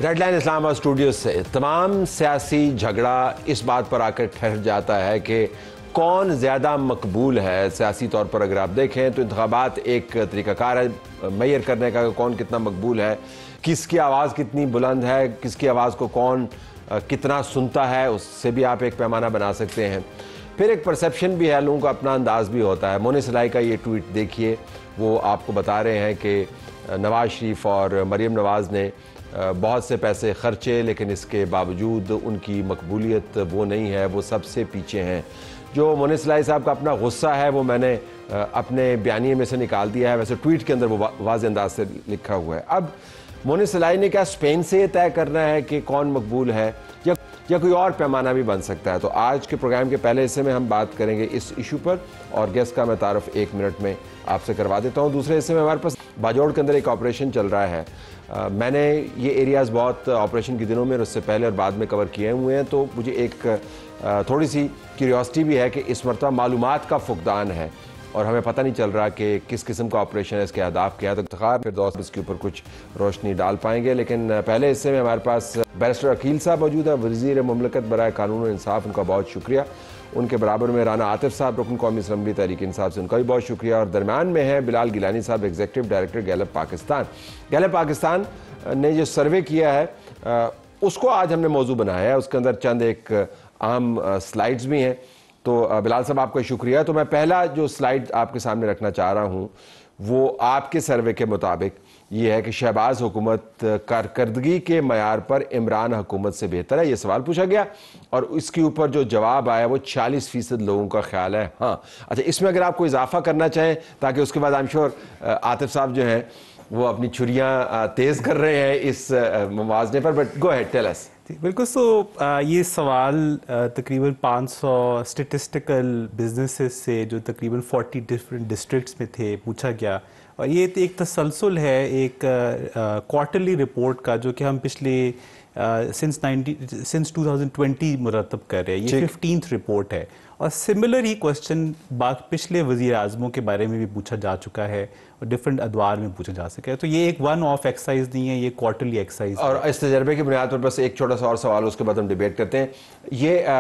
Red line اسلام آباد studio سے تمام سیاسی جھگڑا اس بات پر آ کر ٹھہر جاتا ہے کہ کون زیادہ مقبول ہے سیاسی طور پر. اگر آپ دیکھیں تو انتخابات ایک طریقہ کار ہے میئر کرنے کا کہ کون کتنا مقبول ہے, کس کی آواز کتنی بلند ہے, کس کی آواز کو کون کتنا سنتا ہے, اس سے بھی آپ ایک پیمانہ بنا سکتے ہیں. پھر ایک پرسیپشن بھی ہے, لوگوں کا اپنا انداز بھی ہوتا ہے. مونس الہی کا یہ ٹویٹ دیکھیے, وہ آپ کو بتا رہے ہیں کہ نواز شریف اور مریم نواز نے بہت سے پیسے خرچے لیکن اس کے باوجود ان کی مقبولیت وہ نہیں ہے, وہ سب سے پیچھے ہیں. جو مونس الہی صاحب کا اپنا غصہ ہے وہ میں نے اپنے بیانیے میں سے نکال دیا ہے, ویسے ٹویٹ کے اندر وہ واضح انداز سے لکھا ہوا ہے. اب مونس الہی نے کیا اسپین سے یہ طے کرنا ہے کہ کون مقبول ہے یا کوئی اور پیمانہ بھی بن سکتا ہے؟ تو آج کے پروگرام کے پہلے حصے میں ہم بات کریں گے اس ایشو پر, اور گیسٹ کا میں تعارف 1 منٹ میں آپ سے کروا دیتا ہوں. دوسرے حصے میں ہمارے پاس باجوڑ کے اندر ایک آپریشن چل رہا ہے. میں نے یہ ایریاز بہت آپریشن کے دنوں میں اور اس سے پہلے اور بعد میں کور کیے ہوئے ہیں, تو مجھے ایک تھوڑی سی کیوریوسٹی بھی ہے کہ اس مرتبہ معلومات کا فقدان ہے اور ہمیں پتہ نہیں چل رہا کہ کس قسم کا آپریشن ہے, اس کے اہداف کیا ہے. تو انتخاب پھر دوست اس کے اوپر کچھ روشنی ڈال پائیں گے. لیکن پہلے حصے میں ہمارے پاس بیرسٹر عقیل صاحب موجود ہے, وزیر مملکت برائے قانون و انصاف, ان کا بہت شکریہ. ان کے برابر میں رانا عاطف صاحب, رکن قومی اسمبلی تحریک انصاف سے, ان کا بھی بہت شکریہ. اور درمیان میں ہے بلال گیلانی صاحب, executive director Gallup Pakistan. Gallup Pakistan نے جو سروے کیا ہے اس کو آج ہم نے موضوع بنایا ہے, اس کے اندر چند ایک اہم سلائیڈز بھی ہیں. تو بلال صاحب آپ کا شکریہ. تو میں پہلا جو سلائیڈ آپ کے سامنے رکھنا چاہ رہا ہوں وہ آپ کے سروے کے مطابق یہ ہے کہ شہباز حکومت کارکردگی کے معیار پر عمران حکومت سے بہتر ہے. یہ سوال پوچھا گیا اور اس کے اوپر جو جواب آیا وہ 40% لوگوں کا خیال ہے ہاں. اچھا, اس میں اگر آپ کوئی اضافہ کرنا چاہیں تاکہ اس کے بعد I'm sure عاطف صاحب جو ہیں وہ اپنی چھریاں تیز کر رہے ہیں اس موازنے پر, but go ahead tell us. بالکل. سو یہ سوال تقریباً 500 اسٹیٹسٹیکل بزنسز سے جو تقریباً 40 ڈفرینٹ ڈسٹرکٹس میں تھے پوچھا گیا, اور یہ ایک تسلسل ہے ایک کوارٹرلی رپورٹ کا جو کہ ہم پچھلے سنس 2020 مرتب کر رہے ہیں. یہ 15th رپورٹ ہے, اور سملر ہی کوشچن پچھلے وزیر اعظموں کے بارے میں بھی پوچھا جا چکا ہے اور ڈفرینٹ ادوار میں پوچھا جا سکا ہے. تو یہ ایک ون آف ایکسرسائز نہیں ہے, یہ کوارٹرلی ایکسرسائز. اور اس تجربے کی بنیاد پر بس ایک چھوٹا سا اور سوال, اس کے بعد ہم ڈیبیٹ کرتے ہیں. یہ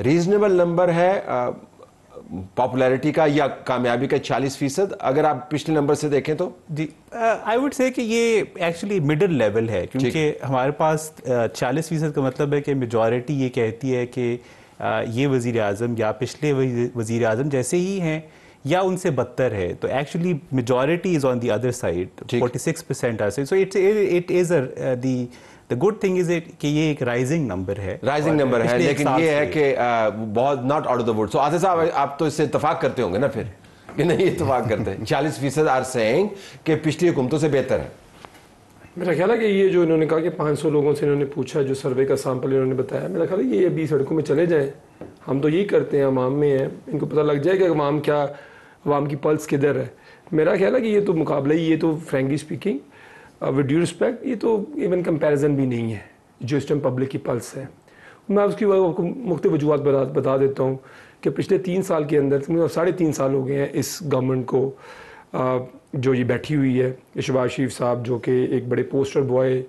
ریزنیبل نمبر ہے پاپولیرٹی کا یا کامیابی کا 40%؟ اگر آپ پچھلے نمبر سے دیکھیں تو جی آئی وڈ سے کہ یہ ایکچولی مڈل لیول ہے, کیونکہ ہمارے پاس 40% کا مطلب ہے کہ میجورٹی یہ کہتی ہے کہ یہ وزیر اعظم یا پچھلے وزیر اعظم جیسے ہی ہیں یا ان سے بدتر ہے. تو actually majority is on the other side, 46% are saying. So it is the good thing is کہ یہ ایک رائزنگ نمبر ہے, لیکن یہ ہے کہ بہت not out of the woods. So عاطف صاحب آپ تو اس سے اتفاق کرتے ہوں گے نا پھر, کہ نہیں اتفاق کرتے ہیں 40% آر سیئنگ کہ پچھلی حکومتوں سے بہتر ہے؟ میرا خیال ہے کہ یہ جو انہوں نے کہا کہ 500 لوگوں سے انہوں نے پوچھا, جو سروے کا سیمپل انہوں نے بتایا, میرا خیال ہے یہ ابھی سڑکوں میں چلے جائیں. ہم تو یہی کرتے ہیں, عوام میں ہیں, ان کو پتہ لگ جائے کہ عوام کی پلس کدھر ہے. میرا خیال ہے کہ یہ تو مقابلہ ہی, یہ تو frankly speaking with due respect یہ تو ایون کمپیریزن بھی نہیں ہے جو اس ٹائم پبلک کی پلس ہے. میں اس کی مختلف وجوہات بتا دیتا ہوں کہ پچھلے 3 سال کے اندر 3.5 سال ہو گئے ہیں اس گورنمنٹ کو جو یہ بیٹھی ہوئی ہے. شہباز شریف صاحب جو کہ ایک بڑے پوسٹر بوائے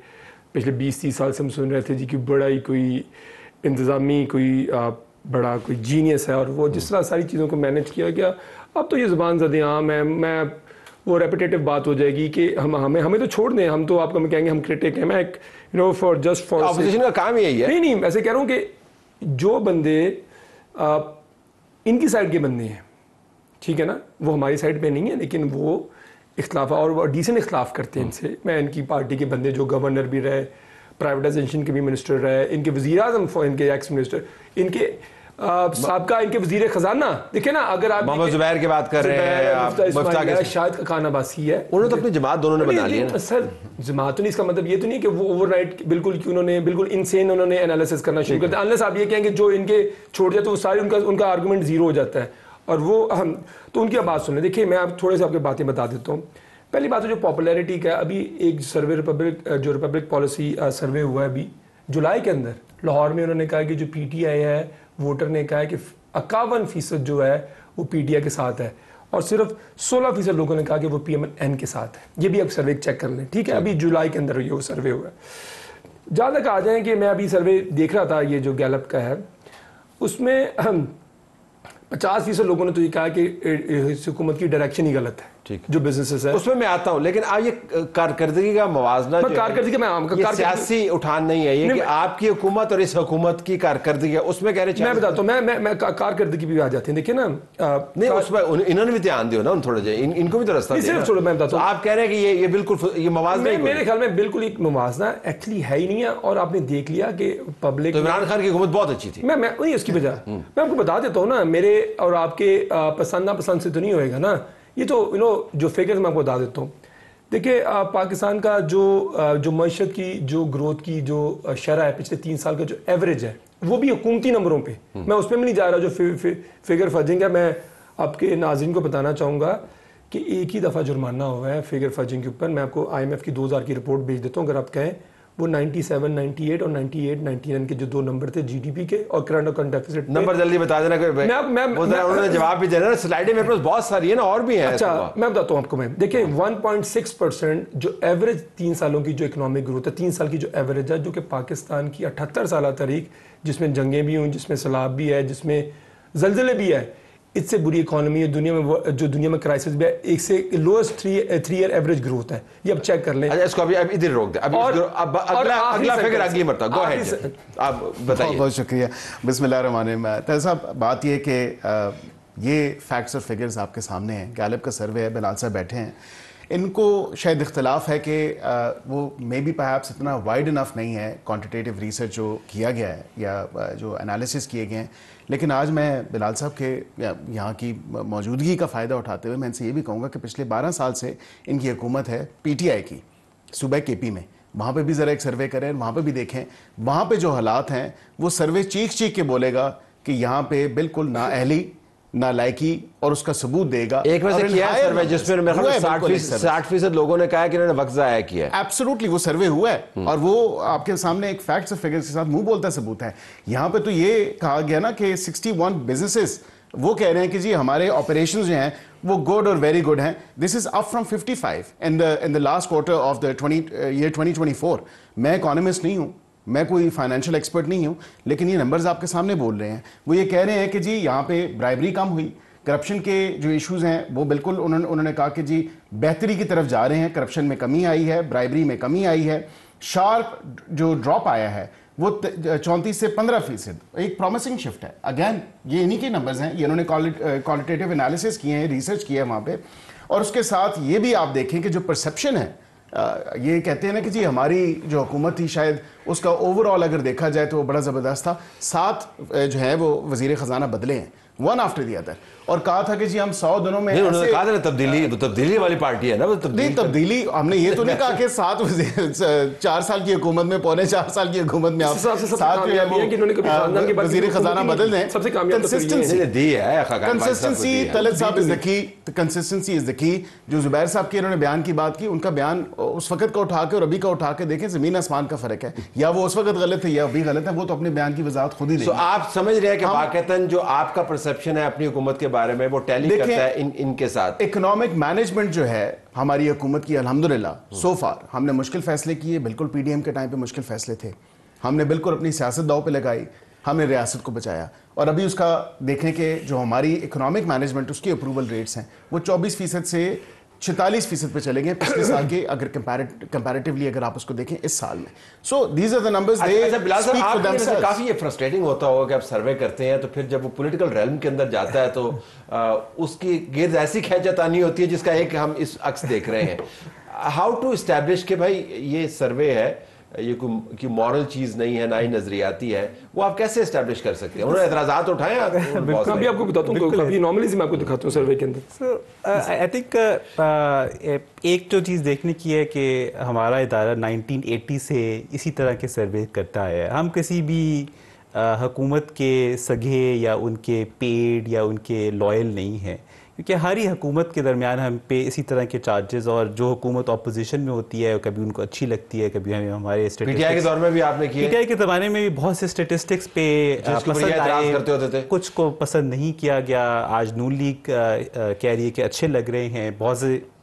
پچھلے 20-30 سال سے ہم سن رہے تھے جی کہ بڑا ہی کوئی انتظامی بڑا کوئی جینیس ہے, اور وہ جس طرح ساری چیزوں کو مینیج کیا گیا, اب تو یہ زبان زد عام ہے. میں وہ ریپیٹیٹیو بات ہو جائے گی کہ ہمیں تو چھوڑ دیں, ہم تو آپ کو کہیں گے ہم کرٹک ہیں. میں ایک فار اپوزیشن کا کام یہی ہے. نہیں ایسے کہہ رہا ہوں کہ جو بندے ان کی سائڈ کے بندے ہیں, ٹھیک ہے نا, وہ ہماری سائڈ پہ نہیں ہے, لیکن وہ اختلاف اور ڈیسنٹ اختلاف کرتے ہیں ان سے. میں ان کی پارٹی کے بندے جو گورنر بھی رہے, پرائیویٹائزیشن کے بھی منسٹر رہے, ان کے وزیر اعظم, ان کے ایکس منسٹر, ان کے سابقہ ان کے وزیر خزانہ, دیکھیں نا, اگر آپ محمد زبیر کی بات کر رہے ہیں, شاید کا کھانا باسی ہے, انہوں نے تو اپنی جماعت دونوں نے بنا لی ہے. سر جماعت نہیں, اس کا مطلب یہ تو نہیں کہ وہ اوور نائٹ بالکل کہ انہوں نے بالکل انسین انہوں نے انالیسس کرنا شروع کر دیا. انلیس آپ یہ کہیں کہ جو ان کے چھوڑ جائے تو وہ سارے ان کا آرگومنٹ زیرو ہو جاتا ہے, اور وہ تو ان کی بات سن لیں. دیکھیے میں آپ تھوڑے سے آپ کی باتیں بتا دیتا ہوں. پہلی بات ہے جو پاپولیرٹی کا, ابھی ایک سروے ریپبلک پالیسی سروے ہوا ہے ابھی جولائی کے اندر لاہور میں. انہوں نے کہا کہ جو پی ٹی آئی ہے ووٹر نے کہا ہے کہ 51% جو ہے وہ پی ٹی آئی کے ساتھ ہے, اور صرف 16% لوگوں نے کہا کہ وہ پی ایم این کے ساتھ ہے. یہ بھی آپ سروے چیک کر لیں, ٹھیک ہے, ابھی جولائی کے اندر یہ وہ سروے ہوا ہے. جہاں تک آ جائیں کہ میں ابھی سروے دیکھ رہا تھا یہ جو گیلپ کا ہے اس میں 50% لوگوں نے تو یہ کہا کہ اس حکومت کی ڈائریکشن ہی غلط ہے جو بزنسز ہے. اس میں آتا ہوں لیکن آپ یہ کارکردگی کا موازنہ یہ سیاسی اٹھان نہیں ہے یہ کہ آپ کی حکومت اور اس حکومت کی کارکردگی ہے اس میں کہہ رہے میں بتاتا ہوں میں کارکردگی بھی آ جاتے ہیں دیکھیں نا نہیں اس میں انہوں نے بھی دھیان دیو نا تھوڑا جائے ان کو بھی تو رستہ دینا. میں بتاتا ہوں آپ کہہ رہے ہیں کہ یہ بالکل یہ موازنہ میرے خیال میں بالکل ایک موازنہ ایکچولی ہے ہی نہیں ہے. اور آپ نے دیکھ لیا کہ پبلک عمران خان کی حکومت بہت اچھی تھی. میں نہیں اس کی وجہ میں آپ کو بتا دیتا ہوں نا میرے اور آپ کے پسند ناپسند سے تو نہیں ہوئے گا نا یہ تو جو فیگرز میں آپ کو بتا دیتا ہوں. دیکھیں پاکستان کا جو معیشت کی جو گروتھ کی جو شرح ہے پچھلے 3 سال کا جو ایوریج ہے وہ بھی حکومتی نمبروں پہ میں اس پہ بھی نہیں جا رہا جو فگر فرجنگ ہے. میں آپ کے ناظرین کو بتانا چاہوں گا کہ ایک ہی دفعہ جرمانہ ہوا ہے فگر فرجنگ کے اوپر. میں آپ کو IMF کی 2000 کی رپورٹ بھیج دیتا ہوں اگر آپ کہیں. وہ 97, 98 اور 98, 99 کے جو 2 نمبر تھے جی ڈی پی کے اور کرنٹ اکاؤنٹ ڈیفیسٹ نمبر جلدی بتا دینا کہ انہوں نے جواب بھی دینا سلائیڈیں میرے پاس بہت ساری ہیں نا اور بھی ہیں. اچھا میں بتاتا ہوں آپ کو. میں دیکھیں 1.6% جو ایوریج 3 سالوں کی جو اکنامک گروتھ ہے 3 سال کی جو ایوریج ہے جو کہ پاکستان کی 78 سالہ تاریخ جس میں جنگیں بھی ہوں جس میں سیلاب بھی ہے جس میں زلزلے بھی ہے اس سے بری اکانومی ہے دنیا میں جو دنیا میں کرائسس بھی ہے ایک سے لوسٹ 3 ایئر ایوریج گروتھ ہے. یہ اب چیک کر لیں. اس کو اب ادھر روک دیں اگلا فگر اگلی مرتبہ گو اہیڈ آپ بتائیے. بہت شکریہ. بسم اللہ الرحمن الرحیم. طاہر صاحب بات یہ کہ یہ فیکٹس اور فگرز آپ کے سامنے ہیں. گیلپ کا سروے ہے بلال صاحب بیٹھے ہیں. ان کو شاید اختلاف ہے کہ وہ مے بی پرہیپس اتنا وائڈ انف نہیں ہے کوانٹیٹیو ریسرچ جو کیا گیا ہے یا جو انالیسس کیے گئے ہیں. لیکن آج میں بلال صاحب کے یہاں کی موجودگی کا فائدہ اٹھاتے ہوئے میں ان سے یہ بھی کہوں گا کہ پچھلے 12 سال سے ان کی حکومت ہے PTI کی صوبہ KP میں. وہاں پہ بھی ذرا ایک سروے کریں وہاں پہ بھی دیکھیں وہاں پہ جو حالات ہیں وہ سروے چیخ کے بولے گا کہ یہاں پہ بالکل نااہلی نالائکی اور اس کا ثبوت دے گا. ایک وجہ کیا ہے سروے جس میں 60% لوگوں نے کہا کہ انہوں نے وقت ضائع کیا ہے. ایبسولوٹلی وہ سروے ہوا ہے اور وہ آپ کے سامنے ایک فیکٹس اور فگرز کے ساتھ منہ بولتا ثبوت ہے. یہاں پہ تو یہ کہا گیا نا کہ 61 بزنسز وہ کہہ رہے ہیں کہ جی ہمارے آپریشنز جو ہیں وہ گڈ اور ویری گڈ ہیں. This is up from 55 in the last quarter of the year 2024. میں اکانومسٹ نہیں ہوں میں کوئی فائنینشیل ایکسپرٹ نہیں ہوں لیکن یہ نمبرز آپ کے سامنے بول رہے ہیں. وہ یہ کہہ رہے ہیں کہ جی یہاں پہ برائبری کم ہوئی کرپشن کے جو ایشوز ہیں وہ بالکل انہوں نے کہا کہ جی بہتری کی طرف جا رہے ہیں. کرپشن میں کمی آئی ہے برائبری میں کمی آئی ہے. شارپ جو ڈراپ آیا ہے وہ 34 سے 15% ایک پرومسنگ شفٹ ہے. اگین یہ انہی کے نمبرز ہیں. یہ انہوں نے کوالٹیٹیو انالیسس کیے ہیں ریسرچ کیا ہے وہاں پہ. اور اس کے ساتھ یہ بھی آپ دیکھیں کہ جو پرسیپشن ہے یہ کہتے ہیں نا کہ جی ہماری جو حکومت تھی شاید اس کا اوور آل اگر دیکھا جائے تو وہ بڑا زبردست تھا. 7 جو ہے وہ وزیر خزانہ بدلے ہیں ون آفٹر دی ادر اور کہا تھا کہ جی ہم 100 دنوں میں انہوں نے کہا تھا تبدیلی والی پارٹی ہے نا. تبدیلی ہم نے یہ تو نہیں کہا کہ 4 سال کی حکومت میں 4.25 سال کی حکومت میں آپ 7 وزیر خزانہ بدل دیں. کنسسٹنسی طلعت صاحب از دا کی. کنسسٹنسی از دا کی. جو زبیر صاحب کی انہوں نے بیان کی بات کی ان کا بیان اس وقت کا اٹھا کے اور ابھی کا اٹھا کے دیکھیں زمین آسمان کا فرق ہے. یا وہ اس وقت غلط ہے یا ابھی غلط ہے وہ تو اپنے بیان کی وضاحت خود ہی دیں. آپ سمجھ رہے ہیں کہ واقعتاً جو آپ کا پرسپشن ہے اپنی حکومت کے بارے میں وہ ٹیلی کرتا ہے ان کے ساتھ. اکنامک مینجمنٹ جو ہے ہماری حکومت کی الحمدللہ سو فار ہم نے مشکل فیصلے کیے. بالکل PDM کے ٹائم پہ مشکل فیصلے تھے. ہم نے بالکل اپنی سیاست داؤ پہ لگائی. ہم نے ریاست کو بچایا. اور ابھی اس کا دیکھیں کہ جو ہماری اکنامک مینجمنٹ اس کی اپروول ریٹس ہیں وہ 24% سے 46% پہ چلے گئے پچھلے سال کے اگر کمپیریٹیولی اگر آپ اس کو دیکھیں اس سال میں. So these are the numbers. کافی یہ فرسٹریٹنگ ہوتا ہوگا کہ آپ سروے کرتے ہیں تو پھر جب وہ پولیٹیکل ریلم کے اندر جاتا ہے تو اس کی گرد ایسی کھینچتانی ہوتی ہے جس کا ایک ہم اس عکس دیکھ رہے ہیں. ہاؤ ٹو اسٹیبلش کہ بھائی یہ سروے ہے یہ کوئی مورل چیز نہیں ہے نہ ہی نظریاتی ہے وہ آپ کیسے اسٹیبلش کر سکتے ہیں. انہوں نے اعتراضات اٹھائے ہیں. میں آپ کو بتاتا ہوں ابھی نارملی میں آپ کو دکھاتا ہوں سروے کے اندر. آئی تھنک ایک جو چیز دیکھنے کی ہے کہ ہمارا ادارہ 1980 سے اسی طرح کے سروے کرتا ہے. ہم کسی بھی حکومت کے سگے یا ان کے پیڈ یا ان کے لائل نہیں ہیں کیونکہ ہر ہی حکومت کے درمیان ہم پہ اسی طرح کے چارجز اور جو حکومت اپوزیشن میں ہوتی ہے کبھی ان کو اچھی لگتی ہے کبھی ہمیں ہمارے PTI کے دور میں بھی آپ نے کیا. PTI کے زمانے میں بھی بہت سے اسٹیٹسٹکس پہ پسند آئے کچھ کو پسند نہیں کیا گیا. آج نون لیگ کہہ رہی ہے کہ اچھے لگ رہے ہیں. بہت سے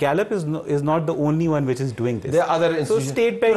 Gallup is not the only one which is doing this. There are other So State Bank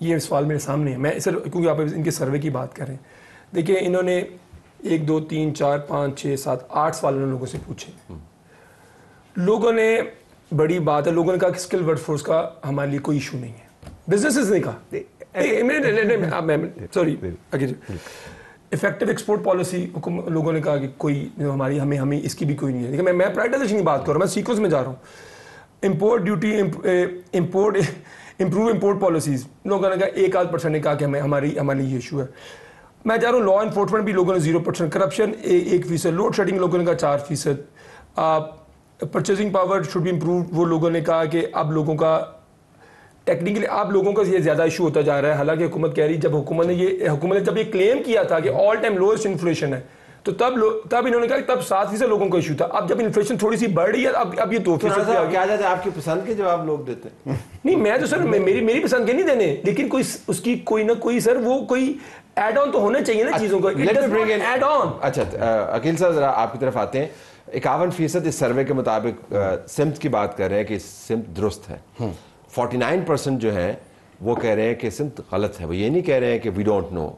یہ سوال میرے سامنے ہے. میں سر کیونکہ آپ ان کے سروے کی بات کر رہے ہیں, دیکھیں انہوں نے 1 2 3 4 5 6 7 8 سوال انہوں نے لوگوں سے پوچھے. لوگوں نے بڑی بات ہے, لوگوں نے کہا کہ اسکل ورک فورس کا ہمارے لیے کوئی ایشو نہیں ہے. بزنسز نے کہا سوری افیکٹو ایکسپورٹ پالیسی لوگوں نے کہا کہ کوئی ہماری ہمیں اس کی بھی کوئی نہیں ہے. لیکن میں پرائیویٹائزیشن کی بات کر رہا ہوں, میں سیکوینس میں جا رہا ہوں. Import duty improve import policies لوگوں نے کہا 1-8% نے کہا کہ ہمارے لیے یہ ایشو ہے. میں جا رہا ہوں لا انفورسمنٹ بھی لوگوں نے 0%, کرپشن 1%, لوڈ شیڈنگ لوگوں نے کہا 4%, purchasing power should be improve وہ لوگوں نے کہا کہ اب لوگوں کا ٹیکنیکلی آپ لوگوں کا یہ زیادہ ایشو ہوتا جا رہا ہے. حالانکہ حکومت کہہ رہی حکومت نے جب یہ کلیم کیا تھا کہ آل ٹائم لوئسٹ انفلیشن ہے تو تب انہوں نے کہا کہ تب 7% لوگوں کا ایشو تھا. اب جب انفلیشن تھوڑی سی بڑھ رہی ہے اب یہ 2% کیا جاتا ہے. آپ کی پسند کے جواب لوگ دیتے ہیں. نہیں میں تو سر میری پسند کے نہیں دینے, لیکن کوئی اس کی کوئی نہ کوئی سر وہ کوئی ایڈ آن تو ہونا چاہیے نا چیزوں کا. ایڈ آن. اچھا عقیل صاحب ذرا آپ کی طرف آتے ہیں. 51% اس سروے کے مطابق سمت کی بات کر رہے ہیں کہ سمت درست ہے. 49% جو ہے وہ کہہ رہے ہیں کہ سمت غلط ہے. وہ یہ نہیں کہہ رہے ہیں کہ وی ڈونٹ نو.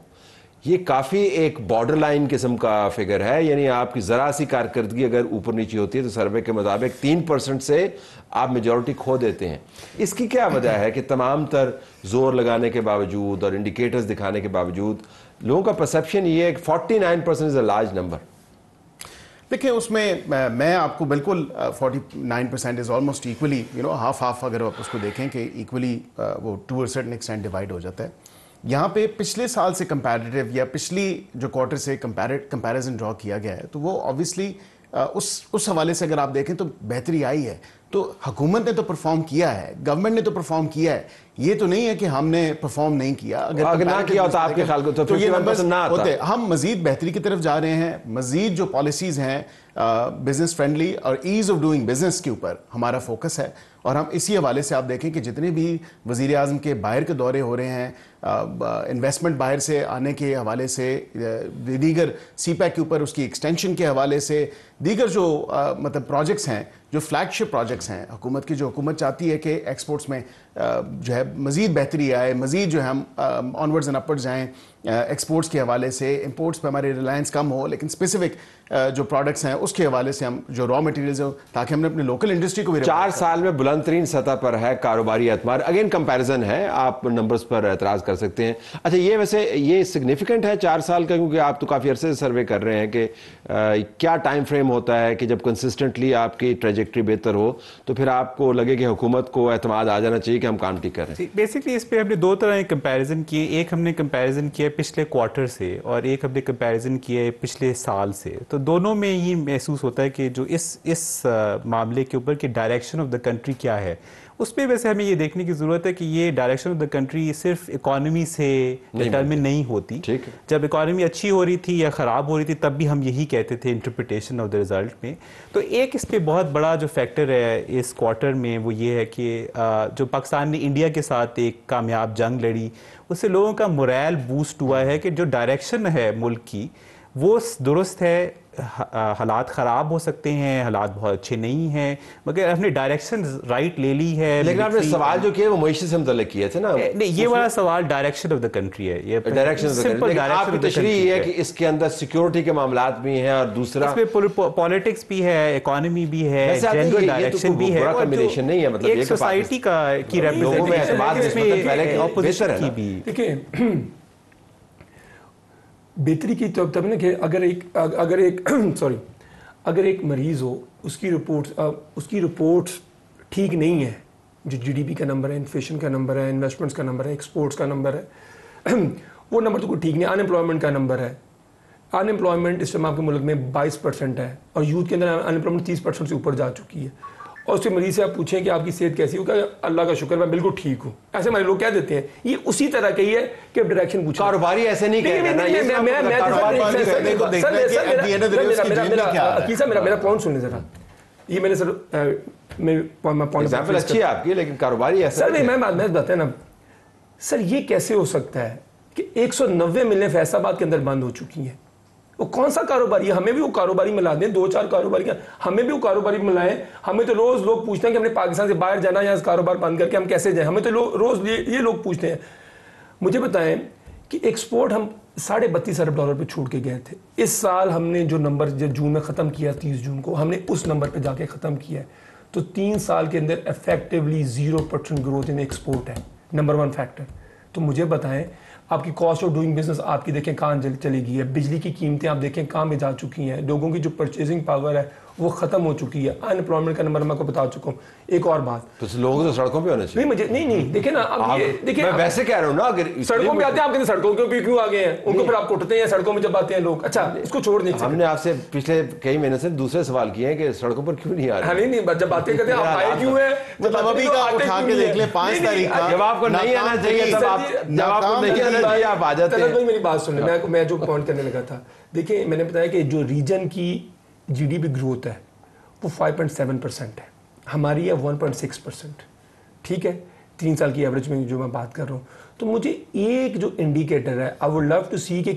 یہ کافی ایک بارڈر لائن قسم کا فگر ہے, یعنی آپ کی ذرا سی کارکردگی اگر اوپر نیچے ہوتی ہے تو سروے کے مطابق 3% سے آپ میجورٹی کھو دیتے ہیں. اس کی کیا وجہ ہے کہ تمام تر زور لگانے کے باوجود اور انڈیکیٹرز دکھانے کے باوجود لوگوں کا پرسیپشن یہ ہے کہ 49% از اے لارج نمبر. دیکھیں اس میں میں آپ کو بالکل 49% از آلموسٹ ایکولی ہاف اگر آپ اس کو دیکھیں کہ ایکولی وہ ٹو سرٹن ایکسٹینٹ ڈیوائڈ ہو جاتا ہے. یہاں پہ پچھلے سال سے کمپیریٹیو یا پچھلی جو کوارٹر سے کمپیریزن ڈرا کیا گیا ہے تو وہ آبویسلی اس حوالے سے اگر آپ دیکھیں تو بہتری آئی ہے. تو حکومت نے تو پرفارم کیا ہے, گورنمنٹ نے تو پرفارم کیا ہے, یہ تو نہیں ہے کہ ہم نے پرفارم نہیں کیا. اگر نہ کیا ہوتا آپ کے خیال کو تو یہ نمبر نہ آتا. ہم مزید بہتری کی طرف جا رہے ہیں. مزید جو پالیسیز ہیں بزنس فرینڈلی اور ایز آف ڈوئنگ بزنس کے اوپر ہمارا فوکس ہے. اور ہم اسی حوالے سے آپ دیکھیں کہ جتنے بھی وزیر اعظم کے باہر کے دورے ہو رہے ہیں, انویسٹمنٹ باہر سے آنے کے حوالے سے, دیگر سی پیک کے اوپر اس کی ایکسٹینشن کے حوالے سے, دیگر جو مطلب پروجیکٹس ہیں جو فلیگ شپ پروجیکٹس ہیں حکومت کی, جو حکومت چاہتی ہے کہ ایکسپورٹس میں جو ہے مزید بہتری آئے, مزید جو ہے ہم آنورڈز اینڈ اپورڈز جائیں ایکسپورٹس کے حوالے سے. امپورٹس پہ ہماری ریلائنس کم ہو, لیکن اسپیسیفک جو پروڈکٹس ہیں اس کے حوالے سے ہم جو را مٹیریلز ہو تاکہ ہم نے اپنے لوکل انڈسٹری کو بھی 4 سال میں بلند ترین سطح پر ہے کاروباری اعتماد. اگین کمپیریزن ہے, آپ نمبرز پر اعتراض کر سکتے ہیں. اچھا یہ ویسے یہ سگنیفیکنٹ ہے 4 سال کا, کیونکہ آپ تو کافی عرصے سے سروے کر رہے ہیں کہ کیا ٹائم فریم ہوتا ہے کہ جب کنسسٹنٹلی آپ کی ٹریجیکٹری بہتر ہو تو پھر آپ کو لگے کہ حکومت کو اعتماد آ جانا چاہیے کہ ہم کام ٹھیک کر رہے ہیں. بیسکلی اس پہ ہم نے 2 طرح کمپیریزن کیے. ایک ہم نے کمپیریزن کیا پچھلے کوارٹر سے اور ایک ہم نے کمپیریزن کیا ہے پچھلے سال سے. تو دونوں میں یہ محسوس ہوتا ہے کہ جو اس معاملے کے اوپر کہ ڈائریکشن آف دا کنٹری کیا ہے, اس پہ ویسے ہمیں یہ دیکھنے کی ضرورت ہے کہ یہ ڈائریکشن آف دا کنٹری صرف اکانومی سے ڈٹرمن نہیں ہوتی. جب اکانومی اچھی ہو رہی تھی یا خراب ہو رہی تھی تب بھی ہم یہی کہتے تھے انٹرپریٹیشن آف دا ریزلٹ میں. تو ایک اس پہ بہت بڑا جو فیکٹر ہے اس کوارٹر میں وہ یہ ہے کہ جو پاکستان نے انڈیا کے ساتھ ایک کامیاب جنگ لڑی, اس سے لوگوں کا موریل بوسٹ ہوا ہے کہ جو ڈائریکشن ہے ملک کی وہ درست ہے. حالات خراب ہو سکتے ہیں, حالات بہت اچھے نہیں ہیں, مگر ہم نے ڈائریکشن رائٹ لے لی ہے. لیکن آپ نے سوال جو کیا وہ معیشت سے متعلق کیے تھے نا. نہیں, یہ والا سوال ڈائریکشن آف دا کنٹری ہے. یہ ڈائریکشن آف دا کنٹری, آپ کی تشریح یہ ہے کہ اس کے اندر سیکیورٹی کے معاملات بھی ہیں اور دوسرا اس میں پالیٹکس بھی ہے, اکانومی بھی ہے, جنرل ڈائریکشن بھی ہے, کمبینیشن نہیں ہے. مطلب ایک سوسائٹی کی ریپرزینٹیشن کی بھی. دیکھیں بہتری کی تب نا کہ اگر ایک مریض ہو اس کی رپورٹس ٹھیک نہیں ہے, جو جی ڈی پی کا نمبر ہے, انفلیشن کا نمبر ہے, انویسٹمنٹس کا نمبر ہے, ایکسپورٹس کا نمبر ہے, وہ نمبر تو کوئی ٹھیک نہیں. ان امپلائمنٹ کا نمبر ہے, ان امپلائمنٹ اس ٹائم آپ کے ملک میں 22% ہے اور یوتھ کے اندر ان امپلائمنٹ 30% سے اوپر جا چکی ہے. اور اس سے مریض سے آپ پوچھیں کہ آپ کی صحت کیسی ہو, کہ اللہ کا شکر میں بالکل ٹھیک ہوں. ایسے ہمارے لوگ کہہ دیتے ہیں. یہ اسی طرح کا ہی ہے کہ ڈائریکشن پوچھیں. کاروباری ایسے نہیں کہہ رہا. میرا پوائنٹ سنیں ذرا. یہ میں نے سر ایگزامپل اچھی ہے آپ کی, لیکن کاروباری ایسا سر میں بتائیں نا سر, یہ کیسے ہو سکتا ہے کہ 190 ملیں فیصلہ کے اندر بند ہو چکی ہیں. وہ کون سا کاروباری ہے؟ ہمیں بھی وہ کاروباری ملا دیں, 2-4 کاروباری کا ہمیں بھی وہ کاروباری ملائیں. ہمیں تو روز لوگ پوچھتے ہیں کہ ہم نے پاکستان سے باہر جانا یا کاروبار بند کر کے ہم کیسے جائیں. ہمیں تو روز یہ لوگ پوچھتے ہیں. مجھے بتائیں کہ ایکسپورٹ ہم $32.5 ارب پہ چھوڑ کے گئے تھے. اس سال ہم نے جو نمبر جون میں ختم کیا 30 جون کو, ہم نے اس نمبر پہ جا کے ختم کیا ہے. تو 3 سال کے اندر افیکٹولی 0% گروتھ ان ایکسپورٹ ہے, نمبر 1 فیکٹر. تو مجھے بتائیں آپ کی کاسٹ آف ڈوئنگ بزنس آپ کی دیکھیں کہاں چلی گئی ہے, بجلی کی قیمتیں آپ دیکھیں کہاں میں جا چکی ہیں, لوگوں کی جو پرچیزنگ پاور ہے وہ ختم ہو چکی ہے, ان امپلائمنٹ کا نمبر میں کو بتا چکا ہوں. ایک اور بات, تو لوگوں تو سڑکوں پہ ہونا چاہیے. نہیں مجھے نہیں دیکھیں نا, اب یہ دیکھیں میں ویسے کہہ رہا ہوں نا, اگر سڑکوں پہ آتے ہیں آپ کہتے ہیں سڑکوں کے کیوں آ گئے ہیں, ان کو پھر آپ کوٹتے ہیں سڑکوں میں جب آتے ہیں لوگ. اچھا اس کو چھوڑ دیں, ہم نے آپ سے پچھلے کئی مہینے سے دوسرے سوال کیے ہیں کہ سڑکوں پر کیوں نہیں آ رہے. نہیں جب باتیں کرتے ہیں آپ آئے کیوں ہیں, مطلب ابھی کا اٹھا کے دیکھ لیں 5 تاریخ کا, جب آپ کو نہیں آنا چاہیے تب آپ کو نہیں آنا چاہیے آپ آ جاتے ہیں. میری بات سنیں, میں جو پوائنٹ کرنے لگا تھا, دیکھیں میں نے بتایا کہ جو ریجن کی جی ڈی پی گروتھ ہے وہ 5.7% ہے, ہماری ہے 1.6%. ٹھیک ہے, 3 سال کی ایوریج میں جو میں بات کر رہا ہوں. تو مجھے ایک جو انڈیکیٹر ہے آئی وڈ لو ٹو سی کہ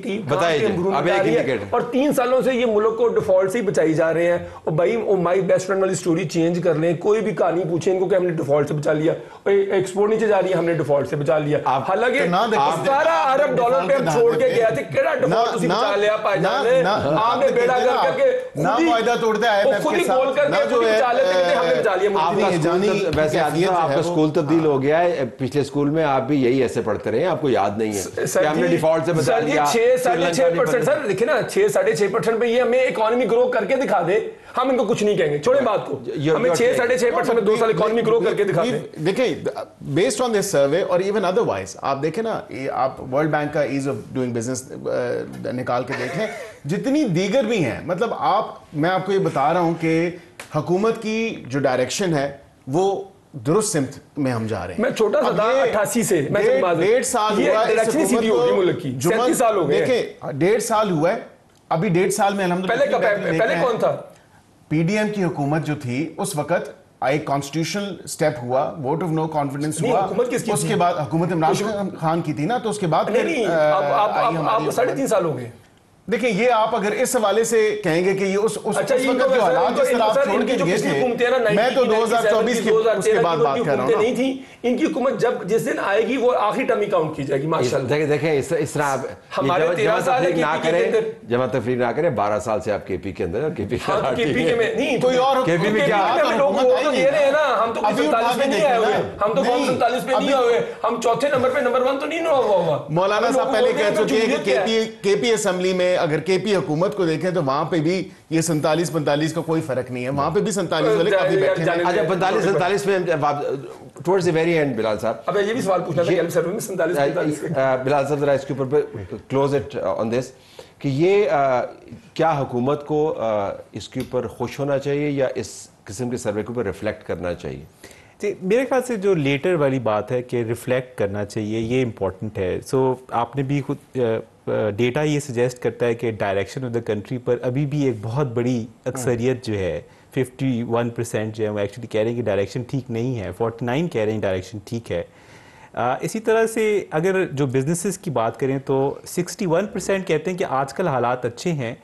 اور 3 سالوں سے یہ ملک کو ڈیفالٹ سے ہی بچائی جا رہے ہیں. اور بھائی مائی بیسٹ فرینڈ والی سٹوری چینج کر لیں, کوئی بھی کہانی پوچھیں ان کو کہ ہم نے ڈیفالٹ سے بچا لیا, ایکسپورٹ نیچے جا رہی ہے ہم نے ڈیفالٹ سے بچا لیا. حالانکہ $17 ارب پہ ہم چھوڑ کے گئے تھے, کیڑا ڈیفالٹ تسی بچا لیا پائی جان نے, آپ نے بیڑا کر کے نہ معاہدہ توڑتے آئے وہ خود ہی بول کر کے خود ہی بچا لیتے کہ ہم نے بچا لیا. ویسے آپ کا اسکول تبدیل ہو گیا ہے, پچھلے اسکول میں آپ بھی یہی ایسے پڑھتے رہے ہیں, آپ کو یاد نہیں ہے کہ ہم نے ڈیفالٹ سے بچا لیا. 6.5% سر دیکھیں نا, 6.5% پہ یہ ہمیں اکانومی گرو کر کے دکھا دے, ہم ان کو کچھ نہیں کہیں گے, چھوڑیں بات کو, ہمیں 6.5% میں 2 سال اکانومی گرو کر کے دکھا دیں. دیکھیں بیسڈ آن دس سروے اور ایون ادروائز آپ دیکھیں نا, آپ ورلڈ بینک کا ایز آف ڈوئنگ بزنس نکال کے دیکھیں, جتنی دیگر بھی ہیں, مطلب میں آپ کو یہ بتا رہا ہوں کہ حکومت کی جو ڈائریکشن ہے وہ درست سمت میں ہم جا رہے ہیں. میں چھوٹا سا تھا 88 سے, میں 1.5 سال ہوا اس ملک کی 37 سال ہو گئے. دیکھیں 1.5 سال ہوا ہے, ابھی 1.5 سال میں الحمدللہ. پہلے کون تھا؟ پی ڈی ایم کی حکومت جو تھی اس وقت ایک کانسٹیٹیوشنل سٹیپ ہوا, ووٹ آف نو کانفیڈنس ہوا, اس کے بعد حکومت عمران خان کی تھی نا, تو اس کے بعد آپ 3.5 سال ہو گئے. دیکھیں یہ آپ اگر اس حوالے سے کہیں گے کہ یہ اس وقت جو حالات جس طرح آپ چھوڑ کے گئے تھے, میں تو 2024 کے اس کے بعد بات کر رہا ہوں. نہیں تھی ان کی حکومت, جب جس دن آئے گی وہ آخری ٹرم کاؤنٹ کی جائے گی. ماشاءاللہ دیکھیں اس طرح ہمارے 13 سال جمع تفریق نہ کریں, 12 سال سے آپ کے پی کے اندر, کے پی کے میں نہیں, کوئی اور کے پی میں کیا لوگ ووٹ تو دے رہے ہیں نا, ہم تو 47 پہ نہیں آئے ہوئے, ہم تو 47 پہ نہیں آئے ہوئے, ہم چوتھے نمبر پہ نمبر 1 تو نہیں ہوا. مولانا صاحب پہلے کہہ چکے ہیں کہ کے پی اسمبلی میں اگر کے پی حکومت کو دیکھیں تو وہاں پہ بھی یہ 47-45 کا کوئی فرق نہیں ہے, وہاں پہ بھی 47 والے کافی بیٹھے ہیں. اچھا 45 میں ٹورڈز دی ویری اینڈ بلال صاحب, اب یہ بھی سوال پوچھنا تھا کہ ہم سروے میں 47 بلال صاحب ذرا اس کے اوپر کلوز اٹ آن دس, کہ یہ کیا حکومت کو اس کے اوپر خوش ہونا چاہیے یا اس قسم کے سروے کے اوپر ریفلیکٹ کرنا چاہیے؟ میرے خیال سے جو لیٹر والی بات ہے کہ ریفلیکٹ کرنا چاہیے, یہ امپورٹنٹ ہے. سو آپ نے بھی خود ڈیٹا یہ سجیسٹ کرتا ہے کہ ڈائریکشن آف دا کنٹری پر ابھی بھی ایک بہت بڑی اکثریت جو ہے 51% جو ہے وہ ایکچولی کہہ رہے ہیں کہ ڈائریکشن ٹھیک نہیں ہے, 49 کہہ رہے ہیں ڈائریکشن ٹھیک ہے. اسی طرح سے اگر جو بزنسز کی بات کریں تو 61% کہتے ہیں کہ آج کل حالات اچھے ہیں,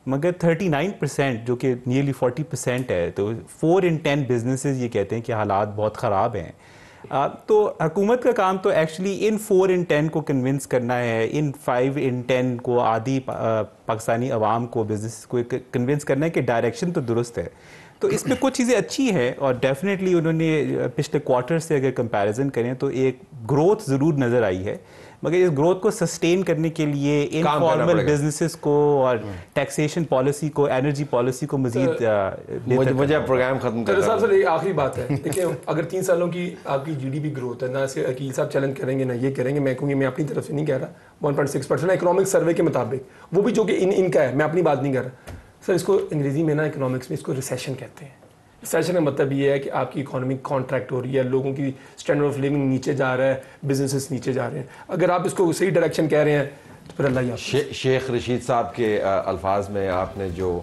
مگر 39% جو کہ نیئرلی 40% ہے, تو 4 in 10 بزنسز یہ کہتے ہیں کہ حالات بہت خراب ہیں. تو حکومت کا کام تو ایکچولی ان 4 in 10 کو کنونس کرنا ہے, ان 5 in 10 کو, آدھی پاکستانی عوام کو, بزنس کو کنونس کرنا ہے کہ ڈائریکشن تو درست ہے. تو اس میں کچھ چیزیں اچھی ہیں اور ڈیفینیٹلی انہوں نے پچھلے کوارٹر سے اگر کمپیریزن کریں تو ایک گروتھ ضرور نظر آئی ہے, مگر اس گروتھ کو سسٹین کرنے کے لیے انفارمل بزنسز کو اور ٹیکسیشن پالیسی کو, انرجی پالیسی کو مزید مجھے پروگرام ختم کرنا ہے. صاحب سر ایک آخری بات ہے, دیکھیں اگر 3 سالوں کی آپ کی جی ڈی پی گروتھ ہے, نہ اسے عقیل صاحب چیلنج کریں گے نہ یہ کریں گے, میں کہوں گی, میں اپنی طرف سے نہیں کہہ رہا, 1.6% اکنامک سروے کے مطابق, وہ بھی جو کہ ان کا ہے, میں اپنی بات نہیں کر رہا سر. اس کو انگریزی میں نا اکنامکس میں اس کو ریسیشن کہتے ہیں. ریسیشن کا مطلب یہ ہے کہ آپ کی اکانومی کانٹریکٹ ہو رہی ہے, لوگوں کی اسٹینڈرڈ آف لیونگ نیچے جا رہا ہے, بزنسز نیچے جا رہے ہیں. اگر آپ اس کو صحیح ڈائریکشن کہہ رہے ہیں تو پھر اللہ ہی. شیخ رشید صاحب کے الفاظ میں آپ نے جو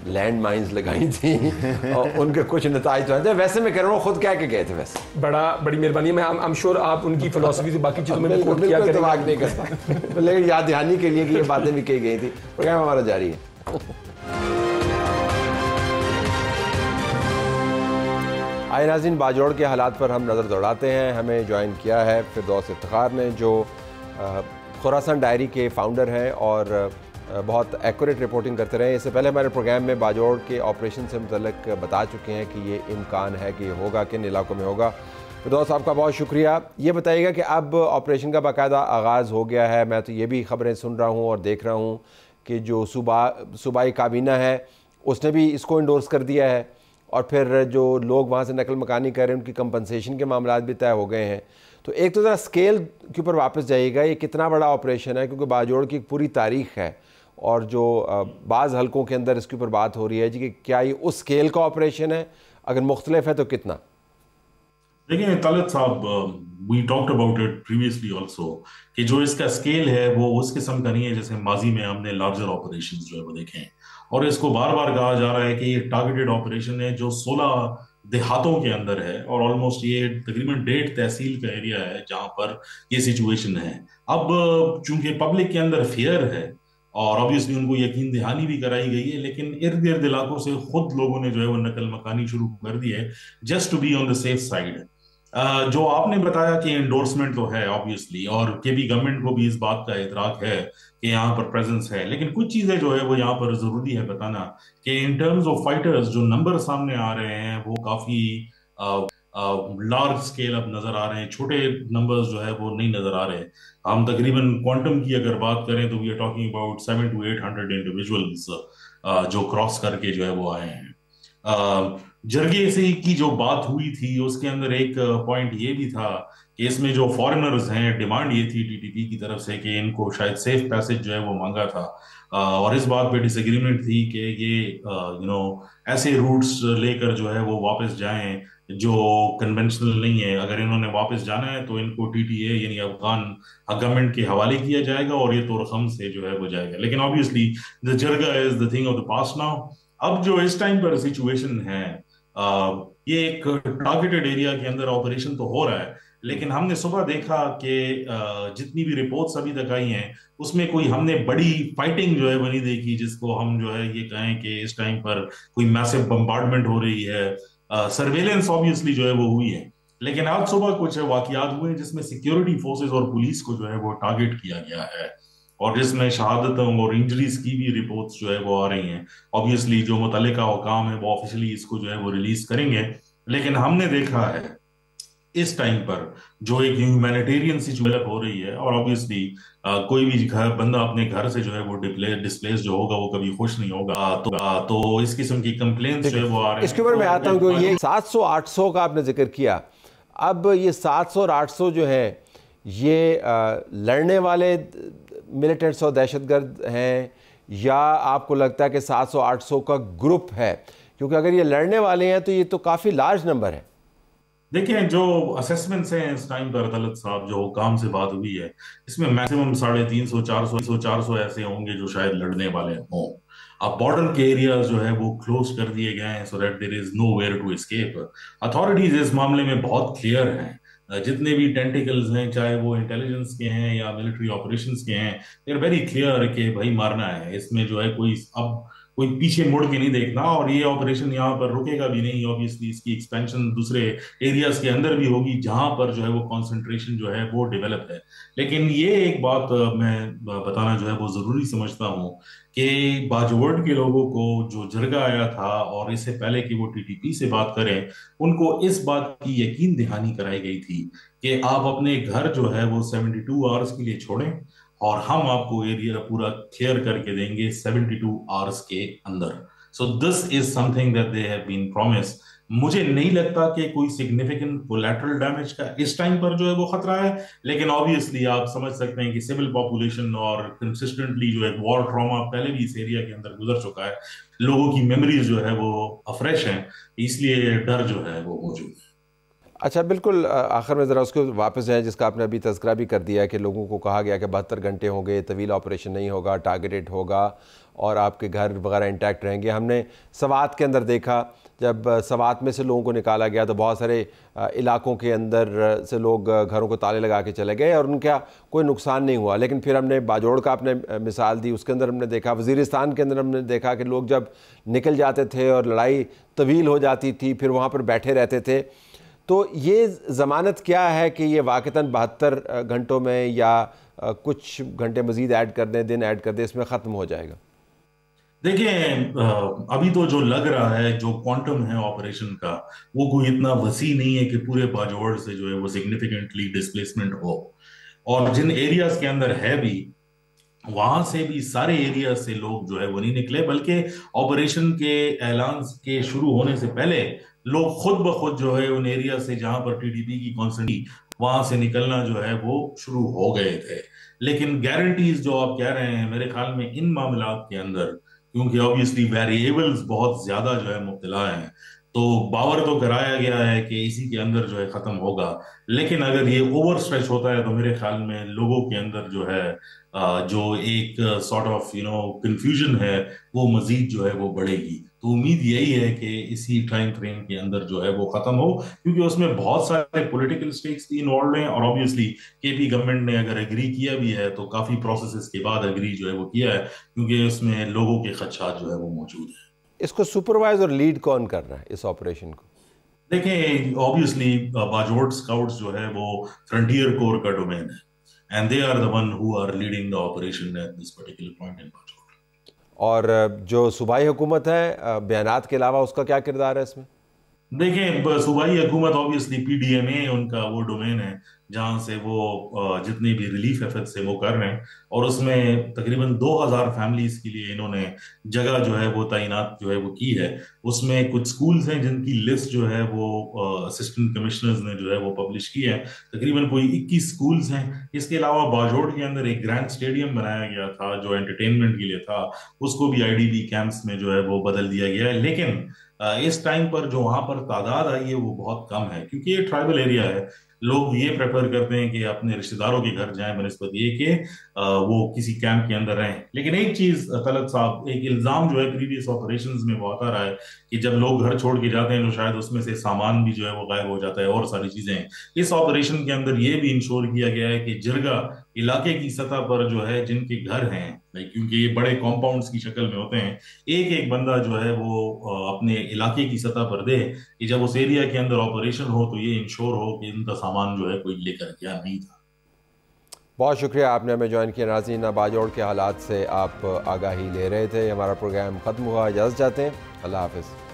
لینڈ مائنز لگائی تھیں ان کے کچھ نتائج تو ہیں, ویسے میں کہہ رہا ہوں خود کہہ کے گئے تھے, ویسے بڑی مہربانی ہے, میں ایم شور آپ ان کی فلاسفی سے باقی چیزوں میں کوٹ کیا کریں گے, نہیں کرتا, لیکن یاد دہانی کے لیے کہ یہ باتیں بھی کہی گئی تھی. پروگرام ہمارا جاری ہے. آئے ناظرین، باجوڑ کے حالات پر ہم نظر دوڑاتے ہیں. ہمیں جوائن کیا ہے فردوس افتخار نے، جو خراسان ڈائری کے فاؤنڈر ہیں اور بہت ایکوریٹ رپورٹنگ کرتے رہے. اس سے پہلے ہمارے پروگرام میں باجوڑ کے آپریشن سے متعلق بتا چکے ہیں کہ یہ امکان ہے کہ یہ ہوگا، کن علاقوں میں ہوگا. فردوس صاحب کا بہت شکریہ. یہ بتائیے گا کہ اب آپریشن کا باقاعدہ آغاز ہو گیا ہے. میں تو یہ بھی خبریں سن رہا ہوں اور دیکھ رہا ہوں کہ جو صوبائی کابینہ ہے اس نے بھی اس کو انڈورس کر دیا ہے، اور پھر جو لوگ وہاں سے نقل مکانی کر رہے ہیں ان کی کمپنسیشن کے معاملات بھی طے ہو گئے ہیں. تو ایک تو ذرا اسکیل کے اوپر واپس جائیے گا، یہ کتنا بڑا آپریشن ہے؟ کیونکہ باجوڑ کی ایک پوری تاریخ ہے اور جو بعض حلقوں کے اندر اس کے اوپر بات ہو رہی ہے جی کہ کیا یہ اس اسکیل کا آپریشن ہے، اگر مختلف ہے تو کتنا؟ دیکھیں Talib sahib, we talked about it previously also کہ جو اس کا اسکیل ہے وہ اس قسم کا نہیں ہے جیسے ماضی میں ہم نے لارجر آپریشنز جو ہے وہ دیکھے ہیں. اور اس کو بار بار کہا جا رہا ہے کہ یہ ٹارگیٹڈ آپریشن ہے جو 16 دیہاتوں کے اندر ہے، اور آلموسٹ یہ تقریباً 1.5 تحصیل کا ایریا ہے جہاں پر یہ سچویشن ہے. اب چونکہ پبلک کے اندر فیئر ہے اور obviously ان کو یقین دہانی بھی کرائی گئی ہے، لیکن ارد گرد علاقوں سے خود لوگوں نے جو ہے وہ نقل مکانی شروع کر دی ہے just to be on the safe side. جو آپ نے بتایا کہ انڈورسمنٹ تو ہے obviously، اور کہ بھی گورنمنٹ کو بھی اس بات کا ادراک ہے کہ یہاں پر پریزنس ہے، لیکن کچھ چیزیں جو ہے وہ یہاں پر ضروری ہے بتانا کہ ان ٹرمز آف فائٹرز جو نمبر سامنے آ رہے ہیں وہ کافی لارج سکیل اب نظر آ رہے ہیں، چھوٹے نمبرز جو ہے وہ نہیں نظر آ رہے. ہم تقریباً کوانٹم کی اگر بات کریں تو we are talking about 700 to 800 individuals جو کراس کر کے جو ہے وہ آئے ہیں. جرگے سے کی جو بات ہوئی تھی اس کے اندر ایک پوائنٹ یہ بھی تھا کہ اس میں جو فارنرز ہیں ڈیمانڈ یہ تھی TTP کی طرف سے کہ ان کو شاید سیف پیسج جو ہے وہ مانگا تھا، اور اس بات پہ ڈس ایگریمنٹ تھی کہ یہ ایسے روٹس لے کر جو ہے وہ واپس جائیں جو کنونشنل نہیں ہے. اگر انہوں نے واپس جانا ہے تو ان کو TTA یعنی افغان گورنمنٹ کے حوالے کیا جائے گا اور یہ تو رقم سے جو ہے وہ جائے گا. لیکن obviously the جرگا is the thing of the past now. اب جو اس ٹائم پر سچویشن ہے یہ ایک ٹارگیٹڈ ایریا کے اندر آپریشن تو ہو رہا ہے، لیکن ہم نے صبح دیکھا کہ جتنی بھی رپورٹس ابھی تک آئی ہیں اس میں کوئی ہم نے بڑی فائٹنگ جو ہے وہ نہیں دیکھی جس کو ہم جو ہے یہ کہیں کہ اس ٹائم پر کوئی میسو بمبارڈمنٹ ہو رہی ہے. سرویلنس obviously جو ہے وہ ہوئی ہے، لیکن آج صبح کچھ واقعات ہوئے جس میں سیکیورٹی فورسز اور پولیس کو جو ہے وہ ٹارگیٹ کیا گیا ہے، اور جس میں شہادتوں اور انجریز کی بھی رپورٹس جو ہے وہ آ رہی ہیں. obviously جو متعلقہ حکام ہے وہ آفیشلی اس کو جو ہے وہ ریلیز کریں گے، لیکن ہم نے دیکھا ہے اس ٹائم پر جو ایک ہیومینیٹیرین سچویشن ہو رہی ہے، اور obviously کوئی بھی بندہ اپنے گھر سے جو ہے وہ ڈسپلیس جو ہوگا وہ کبھی خوش نہیں ہوگا. تو اس قسم کی کمپلینٹس جو ہے وہ آ رہے ہیں. اس کے اوپر میں آتا ہوں کہ یہ 700-800 کا آپ نے ذکر کیا. اب یہ 700 اور 800 جو ہے یہ لڑنے والے ملیٹنٹس اور دہشت گرد ہیں، یا آپ کو لگتا ہے کہ 700-800 کا گروپ ہے؟ کیونکہ اگر یہ لڑنے والے ہیں تو یہ تو کافی لارج نمبر ہے. دیکھیں جو اسیسمنٹس ہیں اس ٹائم پر عدالت صاحب جو حکام سے بات ہوئی ہے اس میں میکسیمم 350-400 ایسے ہوں گے جو شاید لڑنے والے ہوں. اب بارڈر کے ایریاز جو ہے وہ کلوز کر دیے گئے ہیں so that there is nowhere to escape. Authorities اس معاملے میں بہت کلیئر ہیں، جتنے بھی ٹینٹیکلز ہیں چاہے وہ انٹیلیجنس کے ہیں یا ملٹری آپریشنز کے ہیں، they are very clear کہ بھائی مارنا ہے. اس میں جو ہے کوئی پیچھے مڑ کے نہیں دیکھنا، اور یہ آپریشن یہاں پر رکے گا بھی نہیں. obviously اس کی ایکسپینشن دوسرے ایریاز کے اندر بھی ہوگی جہاں پر جو ہے وہ کانسنٹریشن جو ہے وہ ڈیولپ ہے. لیکن یہ ایک بات میں بتانا جو ہے وہ ضروری سمجھتا ہوں کہ باجوڑ کے لوگوں کو جو جرگا آیا تھا اور اس سے پہلے کہ وہ TTP سے بات کریں ان کو اس بات کی یقین دہانی کرائی گئی تھی کہ آپ اپنے گھر جو ہے وہ 72 آورز کے لیے چھوڑیں اور ہم آپ کو ایریا پورا کلیئر کر کے دیں گے 72 آورز کے اندر. So this is something that they have been promised. مجھے نہیں لگتا کہ کوئی سگنیفیکنٹ کولیٹرل ڈیمیج کا اس ٹائم پر جو ہے وہ خطرہ ہے، لیکن obviously آپ سمجھ سکتے ہیں کہ سول پاپولیشن اور کنسسٹنٹلی جو ہے وار ٹراما پہلے بھی اس ایریا کے اندر گزر چکا ہے، لوگوں کی میموریز جو ہے وہ افریش ہیں، اس لیے ڈر جو ہے وہ موجود ہے. اچھا بالکل آخر میں ذرا اس کو واپس جائیں جس کا آپ نے ابھی تذکرہ بھی کر دیا ہے کہ لوگوں کو کہا گیا کہ 72 گھنٹے ہوں گے، طویل آپریشن نہیں ہوگا، ٹارگیٹڈ ہوگا اور آپ کے گھر وغیرہ انٹیکٹ رہیں گے. ہم نے سوات کے اندر دیکھا جب سوات میں سے لوگوں کو نکالا گیا تو بہت سارے علاقوں کے اندر سے لوگ گھروں کو تالے لگا کے چلے گئے اور ان کا کوئی نقصان نہیں ہوا. لیکن پھر ہم نے باجوڑ کا آپ نے مثال دی، اس کے اندر ہم نے دیکھا، وزیرستان کے اندر ہم نے دیکھا کہ لوگ جب نکل جاتے تھے اور لڑائی طویل ہو جاتی تھی پھر وہاں پر بیٹھے رہتے تھے. تو یہ ضمانت کیا ہے کہ یہ واقعتاً 72 گھنٹوں میں یا کچھ گھنٹے مزید ایڈ کر دیں، دن ایڈ کر دیں، اس میں ختم ہو جائے گا؟ دیکھیں ابھی تو جو لگ رہا ہے جو کوانٹم ہے آپریشن کا وہ کوئی اتنا وسیع نہیں ہے کہ پورے باجوڑ سے جو ہے وہ سگنیفیکنٹلی ڈسپلیسمنٹ ہو، اور جن ایریاز کے اندر ہے بھی وہاں سے بھی سارے ایریاز سے لوگ جو ہے وہ نہیں نکلے، بلکہ آپریشن کے اعلان کے شروع ہونے سے پہلے لوگ خود بخود جو ہے ان ایریا سے جہاں پر ٹی ڈی پی کی کانسنٹری وہاں سے نکلنا جو ہے وہ شروع ہو گئے تھے. لیکن گارنٹیز جو آپ کہہ رہے ہیں میرے خیال میں ان معاملات کے اندر کیونکہ آبویسلی ویریبلز بہت زیادہ جو ہے مبتلا ہیں تو باور تو کرایا گیا ہے کہ اسی کے اندر جو ہے ختم ہوگا، لیکن اگر یہ اوور اسٹریچ ہوتا ہے تو میرے خیال میں لوگوں کے اندر جو ہے جو ایک سارٹ آف کنفیوژن ہے وہ مزید جو ہے وہ بڑھے گی. تو امید یہی ہے کہ اسی ٹائم فریم کے اندر جو ہے وہ ختم ہو، کیونکہ اس میں بہت سارے پولیٹیکل سٹیکس بھی انوالوڈ ہیں، اور آبویسلی کے پی گورنمنٹ نے اگر ایگری کیا بھی ہے تو کافی پروسیسز کے بعد ایگری جو ہے وہ کیا ہے، کیونکہ اس میں لوگوں کے خدشات جو ہے وہ موجود ہیں. اس کو سپروائز اور لیڈ کون کر رہا ہے اس آپریشن کو؟ دیکھیں آبویسلی باجوڑ اسکاؤٹس جو ہے وہ فرنٹیئر کور کا ڈومین ہے and they are the one who are leading the operation at this particular point in Bajor. اور جو صوبائی حکومت ہے بیانات کے علاوہ اس کا کیا کردار ہے اس میں؟ دیکھیں صوبائی حکومت آبویسلی پی ڈی ایم اے ان کا وہ ڈومین ہے جہاں سے وہ جتنے بھی ریلیف ایفرٹس سے وہ کر رہے ہیں، اور اس میں تقریباً 2000 فیملیز کے لیے انہوں نے جگہ جو ہے وہ تعینات جو ہے وہ کی ہے. اس میں کچھ سکولز ہیں جن کی لسٹ جو ہے وہ اسسٹنٹ کمشنرز نے جو ہے وہ پبلش کی ہے، تقریباً کوئی 21 سکولز ہیں. اس کے علاوہ باجوڑ کے اندر ایک گرینڈ اسٹیڈیم بنایا گیا تھا جو انٹرٹینمنٹ کے لیے تھا، اس کو بھی آئی ڈی بی کیمپس میں جو ہے وہ بدل دیا گیا ہے. لیکن اس ٹائم پر جو وہاں پر تعداد آئی ہے وہ بہت کم ہے، کیونکہ یہ ٹرائبل ایریا ہے. لوگ یہ پریفر کرتے ہیں کہ اپنے رشتہ داروں کے گھر جائیں بنسبت یہ کہ وہ کسی کیمپ کے اندر رہیں. لیکن ایک چیز طلعت صاحب، ایک الزام جو ہے پریویس آپریشنز میں وہ آتا رہا ہے کہ جب لوگ گھر چھوڑ کے جاتے ہیں تو شاید اس میں سے سامان بھی جو ہے وہ غائب ہو جاتا ہے اور ساری چیزیں. اس آپریشن کے اندر یہ بھی انشور کیا گیا ہے کہ جرگہ علاقے کی سطح پر جو ہے جن کے گھر ہیں، کیونکہ یہ بڑے کمپاؤنڈز کی شکل میں ہوتے ہیں، ایک ایک بندہ جو ہے وہ اپنے علاقے کی سطح پر دے کہ جب اس ایریا کے اندر آپریشن ہو تو یہ انشور ہو کہ ان کا سامان جو ہے کوئی لے کر گیا نہیں تھا. بہت شکریہ آپ نے ہمیں جوائن کیا. ناظرین، باجوڑ کے حالات سے آپ آگاہی لے رہے تھے. ہمارا پروگرام ختم ہوا، اجازت چاہتے ہیں. اللہ حافظ.